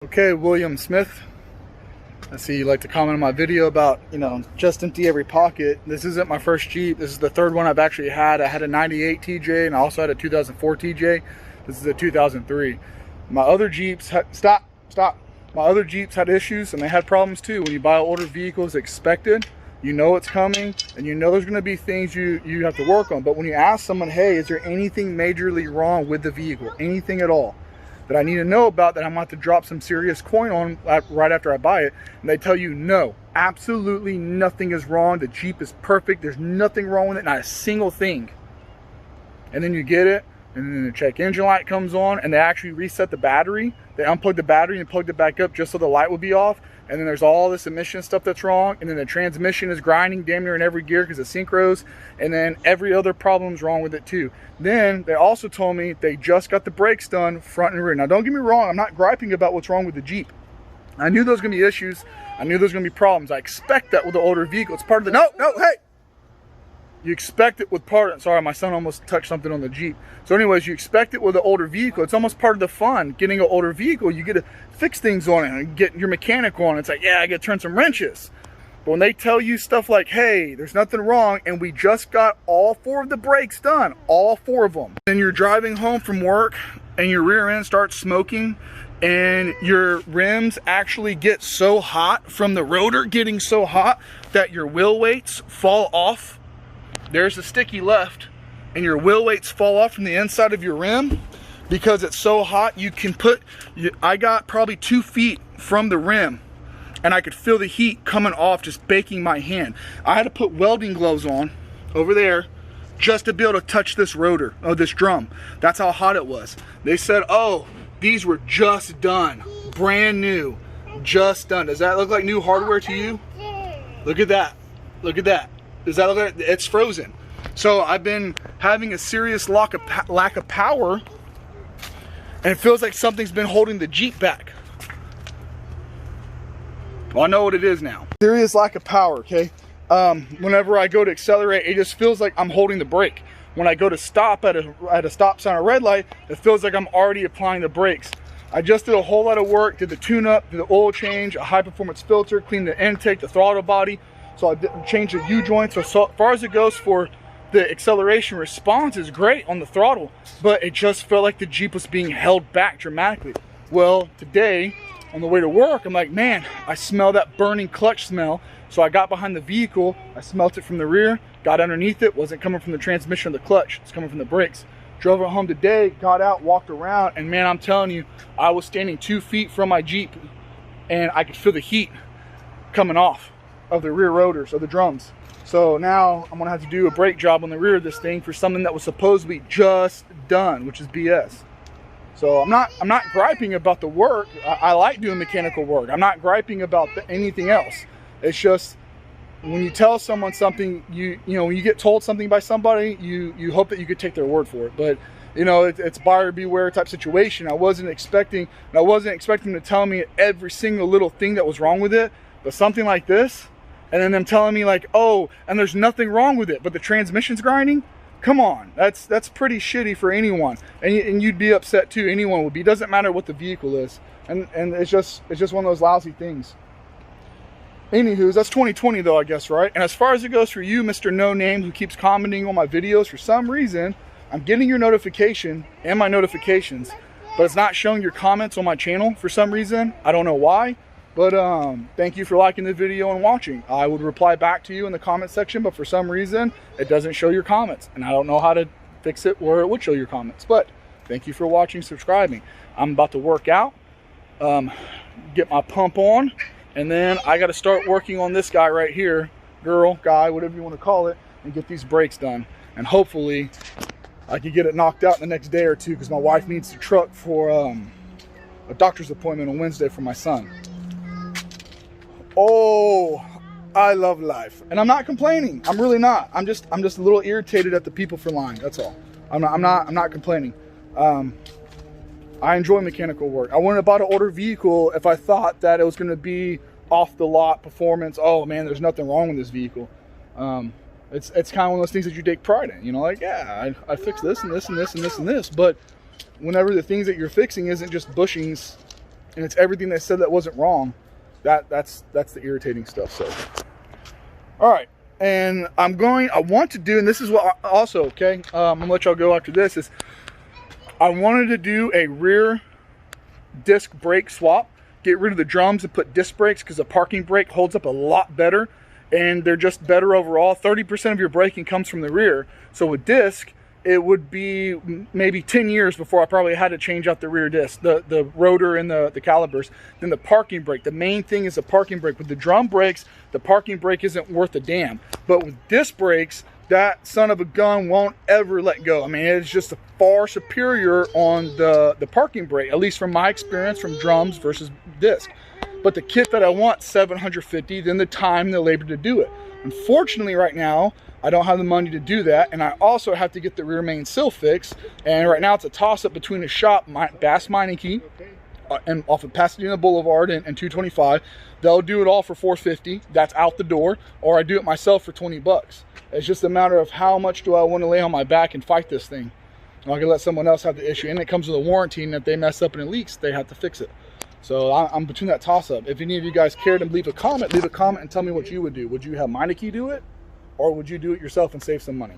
Okay, William Smith. I see you like to comment on my video about, just empty every pocket. This isn't my first Jeep. This is the third one I've actually had. I had a 98 TJ and I also had a 2004 TJ. This is a 2003. My other Jeeps had, My other Jeeps had issues and they had problems too. When you buy an older vehicle, it's expected. You know it's coming and you know there's gonna be things you have to work on. But when you ask someone, hey, is there anything majorly wrong with the vehicle? Anything at all that I need to know about that I'm about to drop some serious coin on right after I buy it, and they tell you no, absolutely nothing is wrong, the Jeep is perfect, there's nothing wrong with it, not a single thing. And then you get it, and then the check engine light comes on, and they actually reset the battery. They unplugged the battery and plugged it back up just so the light would be off, and then there's all this emission stuff that's wrong, and then the transmission is grinding damn near in every gear because of synchros, and then every other problem's wrong with it too. Then they also told me they just got the brakes done front and rear. Now don't get me wrong, I'm not griping about what's wrong with the Jeep. I knew there was gonna be issues, I knew there was gonna be problems. I expect that with the older vehicle. It's part of the, no, hey! You expect it with sorry, my son almost touched something on the Jeep. So anyways, you expect it with an older vehicle. It's almost part of the fun. Getting an older vehicle, you get to fix things on it and get your mechanic on it. It's like, yeah, I got to turn some wrenches. But when they tell you stuff like, hey, there's nothing wrong, and we just got all 4 of the brakes done, all 4 of them. And you're driving home from work and your rear end starts smoking and your rims actually get so hot from the rotor getting so hot that your wheel weights fall off. There's the sticky left and your wheel weights fall off from the inside of your rim because it's so hot. You can I got probably 2 feet from the rim and I could feel the heat coming off, just baking my hand. I had to put welding gloves on over there just to be able to touch this rotor, this drum. That's how hot it was. They said, oh, these were just done, brand new, just done. Does that look like new hardware to you? Look at that, look at that. Does that look like it's frozen? So I've been having a serious lack of power, and it feels like something's been holding the Jeep back. Well, I know what it is now. Serious lack of power, okay? Whenever I go to accelerate, it just feels like I'm holding the brake. When I go to stop at a stop sign or red light, it feels like I'm already applying the brakes. I just did a whole lot of work, did the tune-up, did the oil change, a high-performance filter, cleaned the intake, the throttle body. So I changed the U-joint. So far as it goes for the acceleration response is great on the throttle, but it just felt like the Jeep was being held back dramatically. Well, today on the way to work, I'm like, man, I smell that burning clutch smell. So I got behind the vehicle, I smelt it from the rear, got underneath it, wasn't coming from the transmission or the clutch, it's coming from the brakes. Drove it home today, got out, walked around, and man, I'm telling you, I was standing 2 feet from my Jeep and I could feel the heat coming off of the rear rotors of the drums. So now I'm gonna have to do a brake job on the rear of this thing for something that was supposed to be just done, which is BS. So I'm not griping about the work. I like doing mechanical work. I'm not griping about anything else. It's just when you tell someone something, when you get told something by somebody, you hope that you could take their word for it. But it's buyer beware type situation. I wasn't expecting to tell me every single little thing that was wrong with it, but something like this. And then them telling me like, oh, and there's nothing wrong with it, but the transmission's grinding? Come on, that's pretty shitty for anyone. And you'd be upset too, anyone would be. It doesn't matter what the vehicle is. And it's just one of those lousy things. Anywho, that's 2020 though, I guess, right? And as far as it goes for you, Mr. No Name, who keeps commenting on my videos, for some reason, I'm getting your notification and my notifications, but it's not showing your comments on my channel for some reason. I don't know why. But thank you for liking the video and watching. I would reply back to you in the comment section, but for some reason, it doesn't show your comments. And I don't know how to fix it where it would show your comments. But thank you for watching, subscribing. I'm about to work out, get my pump on, and then I got to start working on this guy right here, girl, guy, whatever you want to call it, and get these brakes done. And hopefully, I can get it knocked out in the next day or two because my wife needs the truck for a doctor's appointment on Wednesday for my son. Oh, I love life, and I'm not complaining. I'm really not. I'm just a little irritated at the people for lying. That's all. I'm not complaining. I enjoy mechanical work. I wouldn't have bought an older vehicle if I thought that it was going to be off the lot performance. Oh man, there's nothing wrong with this vehicle. It's kind of one of those things that you take pride in. Like, yeah, I fixed this and this and this and this and this. But whenever the things that you're fixing isn't just bushings and it's everything they said that wasn't wrong. That's the irritating stuff. So, all right, and I want to do, and this is what also, okay, I'm gonna let y'all go after this, is I wanted to do a rear disc brake swap, get rid of the drums and put disc brakes, because the parking brake holds up a lot better and they're just better overall. 30% of your braking comes from the rear. So with disc, it would be maybe 10 years before I probably had to change out the rear disc, the rotor and the calipers. Then the parking brake. The main thing is the parking brake. With the drum brakes, the parking brake isn't worth a damn. But with disc brakes, that son of a gun won't ever let go. I mean, it's just far superior on the parking brake, at least from my experience from drums versus disc. But the kit that I want, $750, then the time and the labor to do it. Unfortunately, right now, I don't have the money to do that, and I also have to get the rear main seal fixed. And right now, it's a toss-up between a shop, Bass Meineke, and off of Pasadena Boulevard and 225. They'll do it all for $450. That's out the door. Or I do it myself for 20 bucks. It's just a matter of how much do I want to lay on my back and fight this thing. I can let someone else have the issue, and it comes with a warranty, and if they mess up and it leaks, they have to fix it. So I'm between that toss-up. If any of you guys care to leave a comment and tell me what you would do. Would you have Meineke do it, or would you do it yourself and save some money?